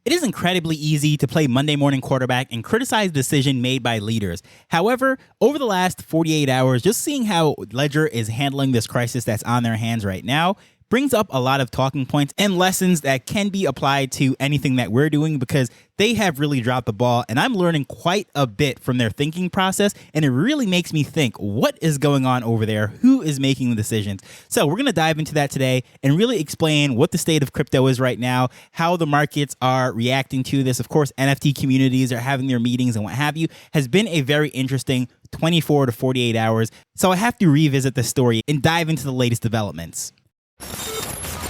It is incredibly easy to play Monday morning quarterback and criticize the decision made by leaders. However, over the last 48 hours, just seeing how Ledger is handling this crisis that's on their hands right now brings up a lot of talking points and lessons that can be applied to anything that we're doing, because they have really dropped the ball, and I'm learning quite a bit from their thinking process, and it really makes me think, what is going on over there? Who is making the decisions? So we're going to dive into that today and really explain what the state of crypto is right now, how the markets are reacting to this. Of course, NFT communities are having their meetings and what have you. Has been a very interesting 24 to 48 hours. So I have to revisit the story and dive into the latest developments.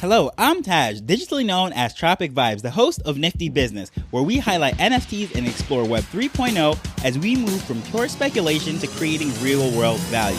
Hello, I'm Taj, digitally known as Tropic Vibes, the host of Nifty Business, where we highlight NFTs and explore Web 3.0 as we move from pure speculation to creating real-world value.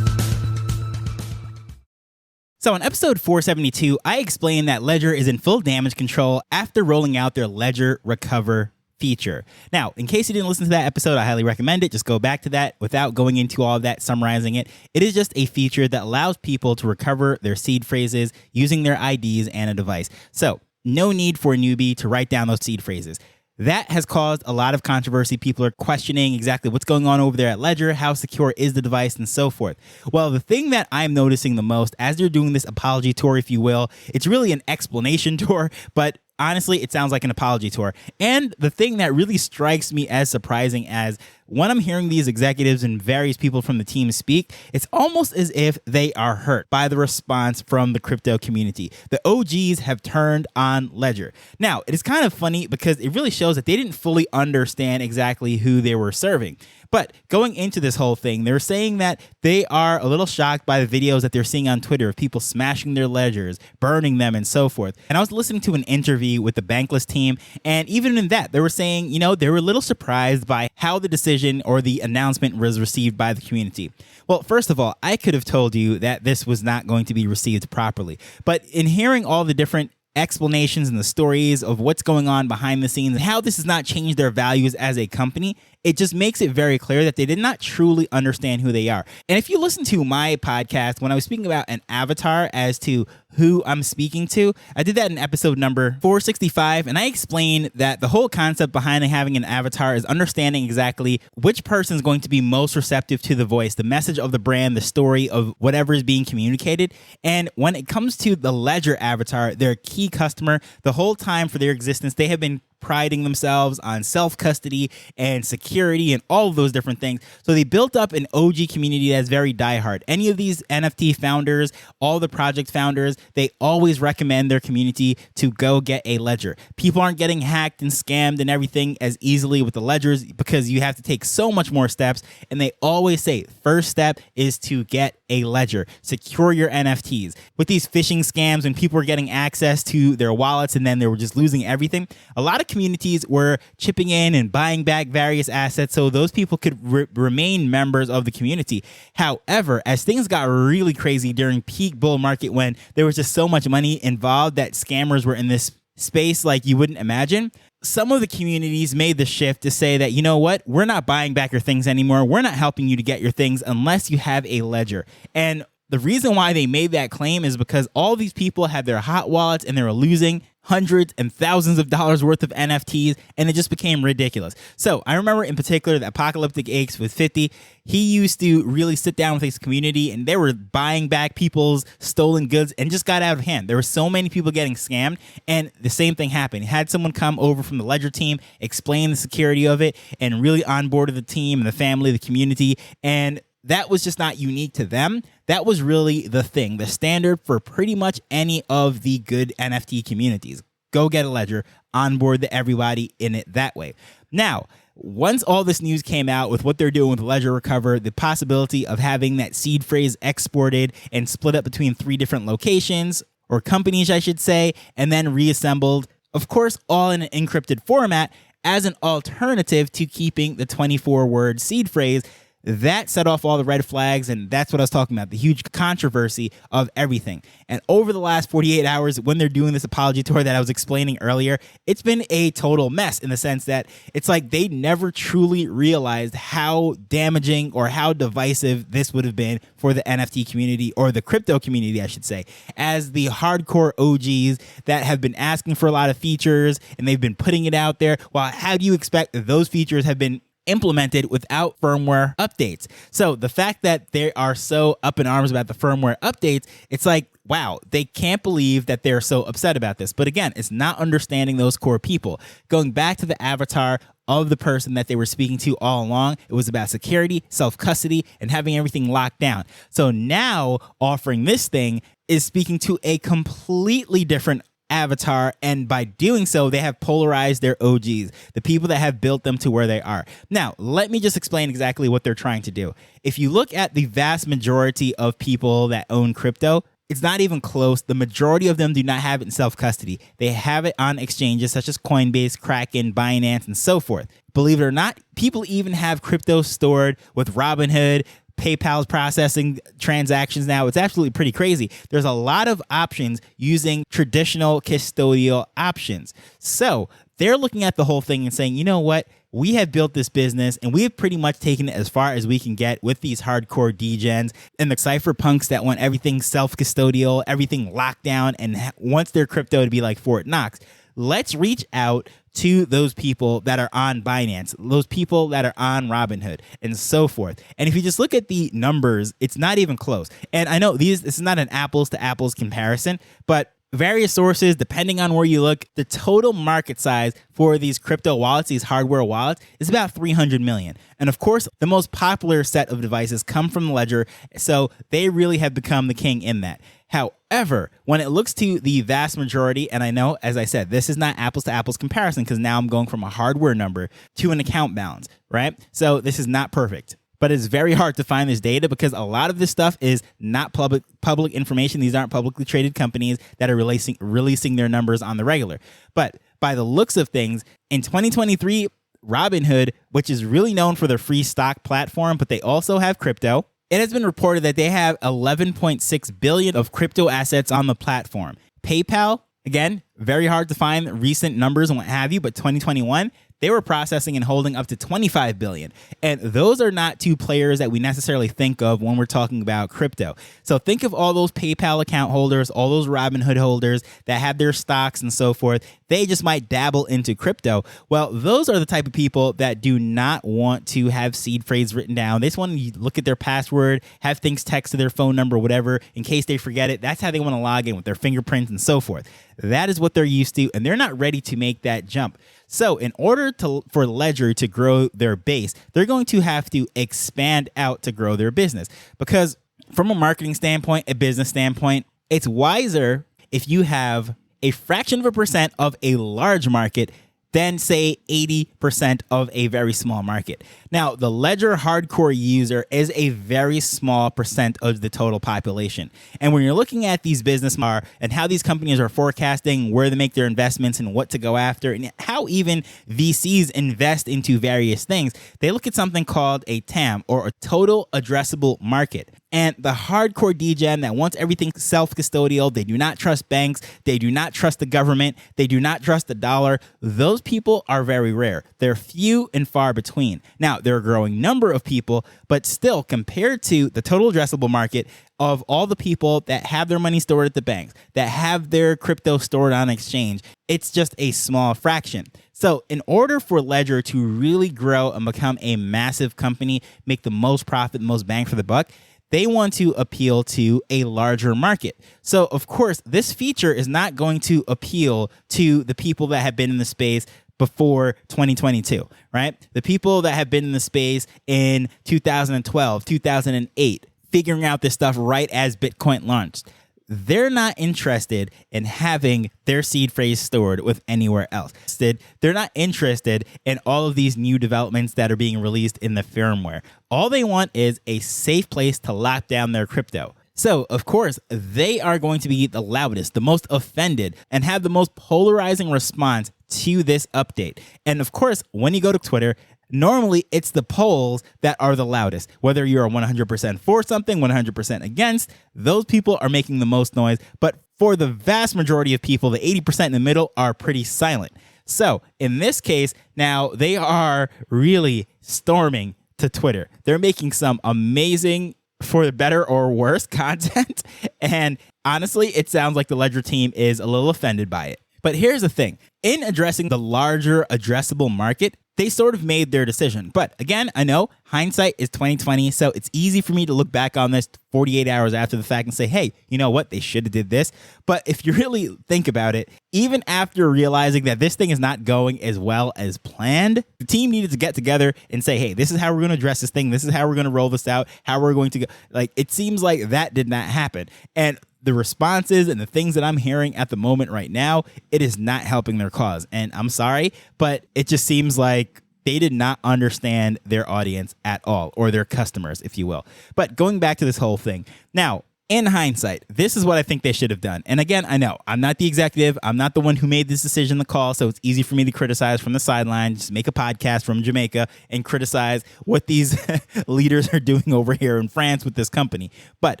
So in episode 472, I explained that Ledger is in full damage control after rolling out their Ledger Recover feature. Now, in case you didn't listen to that episode, I highly recommend it. Just go back to that without going into all of that, summarizing it. It is just a feature that allows people to recover their seed phrases using their IDs and a device. So no need for a newbie to write down those seed phrases. That has caused a lot of controversy. People are questioning exactly what's going on over there at Ledger, how secure is the device, and so forth. Well, the thing that I'm noticing the most as they're doing this apology tour, if you will, it's really an explanation tour, but honestly, it sounds like an apology tour. And the thing that really strikes me as surprising as when I'm hearing these executives and various people from the team speak, it's almost as if they are hurt by the response from the crypto community. The OGs have turned on Ledger. Now, it is kind of funny because it really shows that they didn't fully understand exactly who they were serving. But going into this whole thing, they're saying that they are a little shocked by the videos that they're seeing on Twitter of people smashing their ledgers, burning them, and so forth. And I was listening to an interview with the Bankless team, and even in that, they were saying, they were a little surprised by how the decision or the announcement was received by the community. Well, first of all, I could have told you that this was not going to be received properly. But in hearing all the different explanations and the stories of what's going on behind the scenes and how this has not changed their values as a company, it just makes it very clear that they did not truly understand who they are. And if you listen to my podcast, when I was speaking about an avatar as to who I'm speaking to, I did that in episode number 465, and I explained that the whole concept behind having an avatar is understanding exactly which person is going to be most receptive to the voice, the message of the brand, the story of whatever is being communicated. And when it comes to the Ledger avatar, their key customer, the whole time for their existence, they have been priding themselves on self-custody and security and all of those different things. So they built up an OG community that's very diehard. Any of these NFT founders, all the project founders, they always recommend their community to go get a ledger. People aren't getting hacked and scammed and everything as easily with the ledgers because you have to take so much more steps. And they always say first step is to get a ledger, secure your NFTs. With these phishing scams, when people were getting access to their wallets and then they were just losing everything, a lot of communities were chipping in and buying back various assets so those people could remain members of the community. However, as things got really crazy during peak bull market when there was just so much money involved that scammers were in this space like you wouldn't imagine, some of the communities made the shift to say that, you know what, we're not buying back your things anymore. We're not helping you to get your things unless you have a ledger. And the reason why they made that claim is because all these people had their hot wallets and they were losing hundreds and thousands of dollars worth of NFTs, and it just became ridiculous. So I remember in particular the Apocalyptic Apes with 50, he used to really sit down with his community and they were buying back people's stolen goods and just got out of hand. There were so many people getting scammed, and the same thing happened. He had someone come over from the Ledger team, explain the security of it, and really onboarded the team and the family, the community, and that was just not unique to them. That was really the thing, the standard for pretty much any of the good NFT communities. Go get a ledger, onboard everybody in it that way. Now, once all this news came out with what they're doing with Ledger Recover, the possibility of having that seed phrase exported and split up between 3 different locations, or companies, I should say, and then reassembled, of course, all in an encrypted format as an alternative to keeping the 24-word seed phrase, That set off all the red flags, and that's what I was talking about, the huge controversy of everything. And over the last 48 hours, when they're doing this apology tour that I was explaining earlier, it's been a total mess in the sense that it's like they never truly realized how damaging or how divisive this would have been for the NFT community, or the crypto community, I should say, as the hardcore OGs that have been asking for a lot of features and they've been putting it out there. Well, how do you expect those features have been implemented without firmware updates? So the fact that they are so up in arms about the firmware updates, it's like, wow, they can't believe that they're so upset about this. But again, it's not understanding those core people. Going back to the avatar of the person that they were speaking to all along, it was about security, self-custody, and having everything locked down. So now offering this thing is speaking to a completely different avatar, and by doing so, they have polarized their OGs, the people that have built them to where they are. Now, let me just explain exactly what they're trying to do. If you look at the vast majority of people that own crypto, it's not even close. The majority of them do not have it in self-custody. They have it on exchanges such as Coinbase, Kraken, Binance, and so forth. Believe it or not, people even have crypto stored with Robinhood. PayPal's processing transactions now. It's absolutely pretty crazy. There's a lot of options using traditional custodial options. So they're looking at the whole thing and saying, you know what? We have built this business and we have pretty much taken it as far as we can get with these hardcore degens and the cypherpunks that want everything self-custodial, everything locked down, and wants their crypto to be like Fort Knox. Let's reach out to those people that are on Binance, those people that are on Robinhood, and so forth. And if you just look at the numbers, it's not even close. And I know this is not an apples to apples comparison, but various sources, depending on where you look, the total market size for these crypto wallets, these hardware wallets, is about 300 million. And of course, the most popular set of devices come from Ledger, so they really have become the king in that. However, when it looks to the vast majority, and I know, as I said, this is not apples to apples comparison because now I'm going from a hardware number to an account balance, right? So this is not perfect. But it's very hard to find this data because a lot of this stuff is not public information. These aren't publicly traded companies that are releasing their numbers on the regular. But by the looks of things, in 2023, Robinhood, which is really known for their free stock platform, but they also have crypto, it has been reported that they have 11.6 billion of crypto assets on the platform. PayPal, again, very hard to find recent numbers and what have you, but 2021, they were processing and holding up to 25 billion. And those are not two players that we necessarily think of when we're talking about crypto. So think of all those PayPal account holders, all those Robinhood holders that have their stocks and so forth. They just might dabble into crypto. Well, those are the type of people that do not want to have seed phrase written down. They just want to look at their password, have things text to their phone number, whatever, in case they forget it. That's how they want to log in with their fingerprints and so forth. That is what they're used to, and they're not ready to make that jump. So in order for Ledger to grow their base, they're going to have to expand out to grow their business. Because from a marketing standpoint, a business standpoint, it's wiser if you have a fraction of a percent of a large market than say 80% of a very small market. Now, the Ledger hardcore user is a very small percent of the total population. And when you're looking at these business and how these companies are forecasting where to make their investments and what to go after, and how even VCs invest into various things, they look at something called a TAM, or a total addressable market. And the hardcore degen that wants everything self-custodial, they do not trust banks, they do not trust the government, they do not trust the dollar, those people are very rare. They're few and far between. Now, there are a growing number of people, but still, compared to the total addressable market of all the people that have their money stored at the banks, that have their crypto stored on exchange, it's just a small fraction. So in order for Ledger to really grow and become a massive company, make the most profit, the most bang for the buck, they want to appeal to a larger market. So, of course, this feature is not going to appeal to the people that have been in the space before 2022, right? The people that have been in the space in 2012, 2008, figuring out this stuff right as Bitcoin launched. They're not interested in having their seed phrase stored with anywhere else. They're not interested in all of these new developments that are being released in the firmware. All they want is a safe place to lock down their crypto. So, of course, they are going to be the loudest, the most offended, and have the most polarizing response to this update. And of course, when you go to Twitter, Normally, it's the polls that are the loudest. Whether you're 100% for something, 100% against, those people are making the most noise. But for the vast majority of people, the 80% in the middle are pretty silent. So in this case, now they are really storming to Twitter. They're making some amazing, for better or worse, content. And honestly, it sounds like the Ledger team is a little offended by it. But here's the thing. In addressing the larger addressable market, they sort of made their decision. But again, I know hindsight is 2020, so it's easy for me to look back on this 48 hours after the fact and say, hey, you know what? They should have did this. But if you really think about it, even after realizing that this thing is not going as well as planned, the team needed to get together and say, hey, this is how we're going to address this thing. This is how we're going to roll this out, how we're going to go. Like, it seems like that did not happen. And the responses and the things that I'm hearing at the moment right now, it is not helping their cause. And I'm sorry, but it just seems like they did not understand their audience at all, or their customers, if you will. But going back to this whole thing. Now, in hindsight, this is what I think they should have done. And again, I know I'm not the executive. I'm not the one who made this decision, the call. So it's easy for me to criticize from the sideline, just make a podcast from Jamaica and criticize what these leaders are doing over here in France with this company. But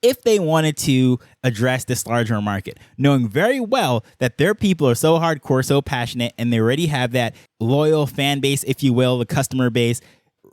if they wanted to address this larger market, knowing very well that their people are so hardcore, so passionate, and they already have that loyal fan base, if you will, the customer base,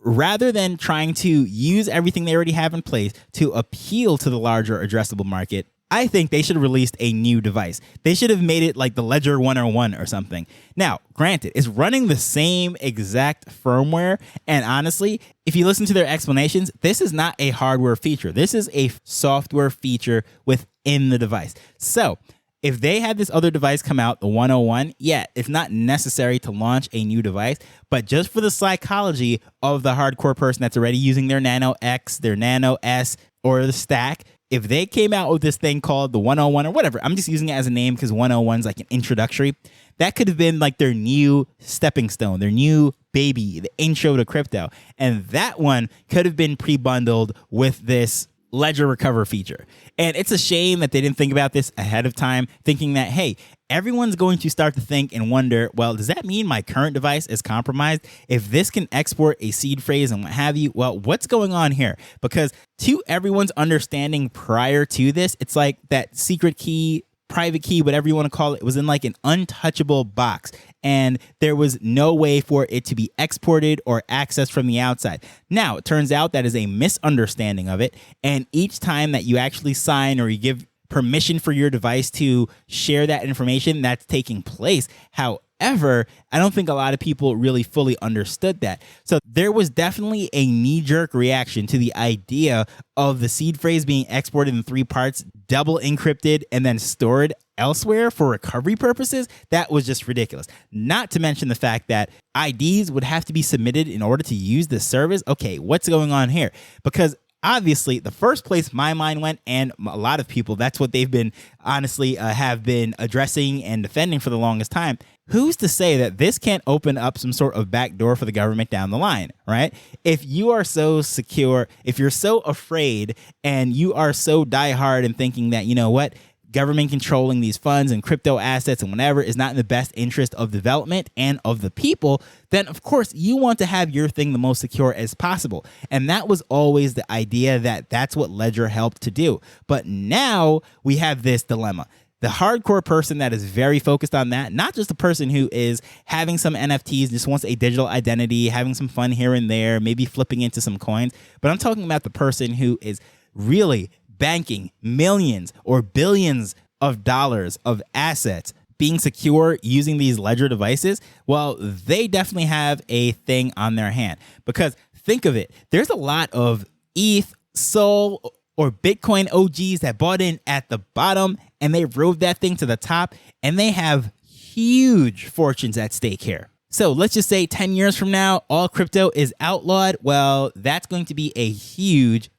rather than trying to use everything they already have in place to appeal to the larger addressable market, I think they should have released a new device. They should have made it like the Ledger 101 or something. Now, granted, it's running the same exact firmware. And honestly, if you listen to their explanations, this is not a hardware feature. This is a software feature within the device. So if they had this other device come out, the 101, yeah, it's not necessary to launch a new device. But just for the psychology of the hardcore person that's already using their Nano X, their Nano S, or the Stack, if they came out with this thing called the 101 or whatever, I'm just using it as a name because 101 is like an introductory. That could have been like their new stepping stone, their new baby, the intro to crypto. And that one could have been pre-bundled with this Ledger Recover feature. And it's a shame that they didn't think about this ahead of time, thinking that, hey, everyone's going to start to think and wonder, well, does that mean my current device is compromised? If this can export a seed phrase and what have you, well, what's going on here? Because to everyone's understanding prior to this, it's like that secret key, private key, whatever you want to call it, was in like an untouchable box. And there was no way for it to be exported or accessed from the outside. Now, it turns out that is a misunderstanding of it. And each time that you actually sign or you give permission for your device to share that information, that's taking place. However, I don't think a lot of people really fully understood that. So there was definitely a knee-jerk reaction to the idea of the seed phrase being exported in 3 parts, double encrypted, and then stored elsewhere for recovery purposes. That was just ridiculous. Not to mention the fact that IDs would have to be submitted in order to use this service. Okay, what's going on here? Because obviously, the first place my mind went, and a lot of people, that's what they've been honestly have been addressing and defending for the longest time. Who's to say that this can't open up some sort of backdoor for the government down the line, right? If you are so secure, if you're so afraid, and you are so diehard and thinking that, you know what, government controlling these funds and crypto assets and whatever is not in the best interest of development and of the people, then of course you want to have your thing the most secure as possible. And that was always the idea, that that's what Ledger helped to do. But now we have this dilemma. The hardcore person that is very focused on that, not just the person who is having some NFTs, just wants a digital identity, having some fun here and there, maybe flipping into some coins, but I'm talking about the person who is really banking millions or billions of dollars of assets being secure using these Ledger devices. Well, they definitely have a thing on their hand, because think of it. There's a lot of ETH, Sol, or Bitcoin OGs that bought in at the bottom and they rode that thing to the top, and they have huge fortunes at stake here. So let's just say 10 years from now, all crypto is outlawed. Well, that's going to be a huge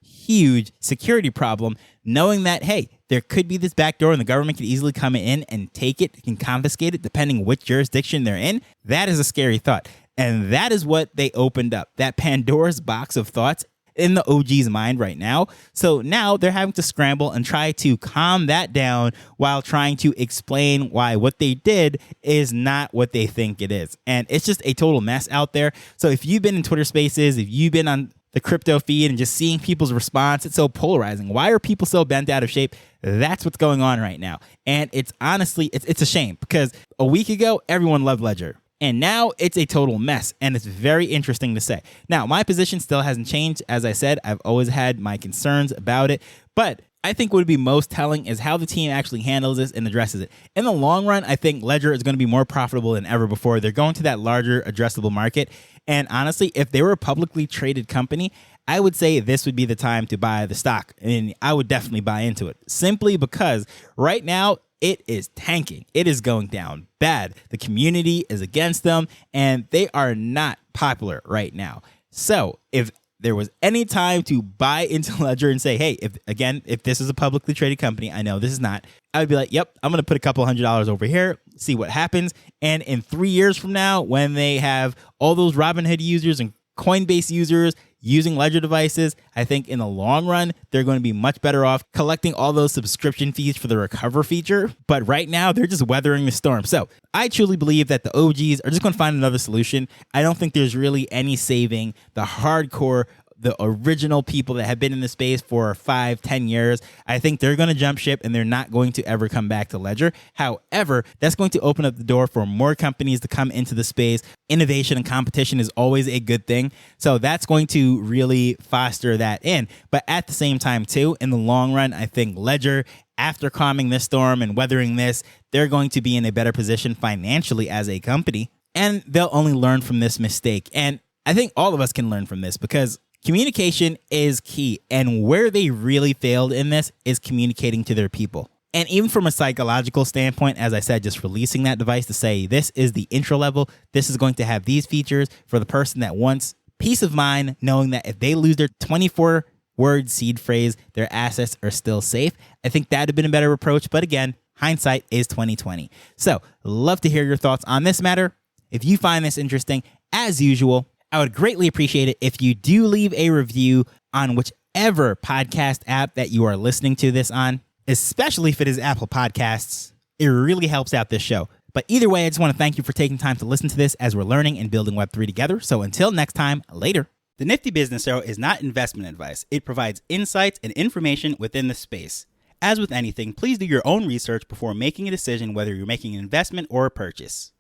security problem, knowing that, hey, there could be this backdoor and the government could easily come in and take it, can confiscate it depending which jurisdiction they're in. That is a scary thought. And that is what they opened up, that Pandora's box of thoughts. in the OG's mind right now. So now they're having to scramble and try to calm that down while trying to explain why what they did is not what they think it is. And it's just a total mess out there. So if you've been in Twitter Spaces, if you've been on the crypto feed and just seeing people's response, it's so polarizing. Why are people so bent out of shape? That's what's going on right now. And it's honestly, it's a shame, because a week ago, everyone loved Ledger. And now it's a total mess, and it's very interesting to say. Now, my position still hasn't changed. As I said, I've always had my concerns about it, but I think what would be most telling is how the team actually handles this and addresses it. In the long run, I think Ledger is going to be more profitable than ever before. They're going to that larger addressable market. And honestly, if they were a publicly traded company, I would say this would be the time to buy the stock. And I would definitely buy into it, simply because right now, it is tanking. It is going down bad. The community is against them, and they are not popular right now. So if there was any time to buy into Ledger and say, hey, if this is a publicly traded company, I know this is not, I would be like, yep, I'm going to put a couple $100 over here, see what happens. And in 3 years from now, when they have all those Robinhood users and Coinbase users using Ledger devices, I think in the long run, they're going to be much better off collecting all those subscription fees for the recover feature. But right now, they're just weathering the storm. So I truly believe that the OGs are just going to find another solution. I don't think there's really any saving the hardcore, the original people that have been in the space for 5-10 years. I think they're going to jump ship, and they're not going to ever come back to Ledger. However, that's going to open up the door for more companies to come into the space. Innovation and competition is always a good thing. So that's going to really foster that in. But at the same time, too, in the long run, I think Ledger, after calming this storm and weathering this, they're going to be in a better position financially as a company. And they'll only learn from this mistake. And I think all of us can learn from this, because communication is key, and where they really failed in this is communicating to their people. And even from a psychological standpoint, as I said, just releasing that device to say, this is the intro level, this is going to have these features for the person that wants peace of mind, knowing that if they lose their 24-word seed phrase, their assets are still safe. I think that would have been a better approach, but again, hindsight is 2020. So, love to hear your thoughts on this matter. If you find this interesting, as usual, I would greatly appreciate it if you do leave a review on whichever podcast app that you are listening to this on, especially if it is Apple Podcasts. It really helps out this show. But either way, I just want to thank you for taking time to listen to this as we're learning and building Web3 together. So until next time, later. The Nifty Business Arrow is not investment advice. It provides insights and information within the space. As with anything, please do your own research before making a decision whether you're making an investment or a purchase.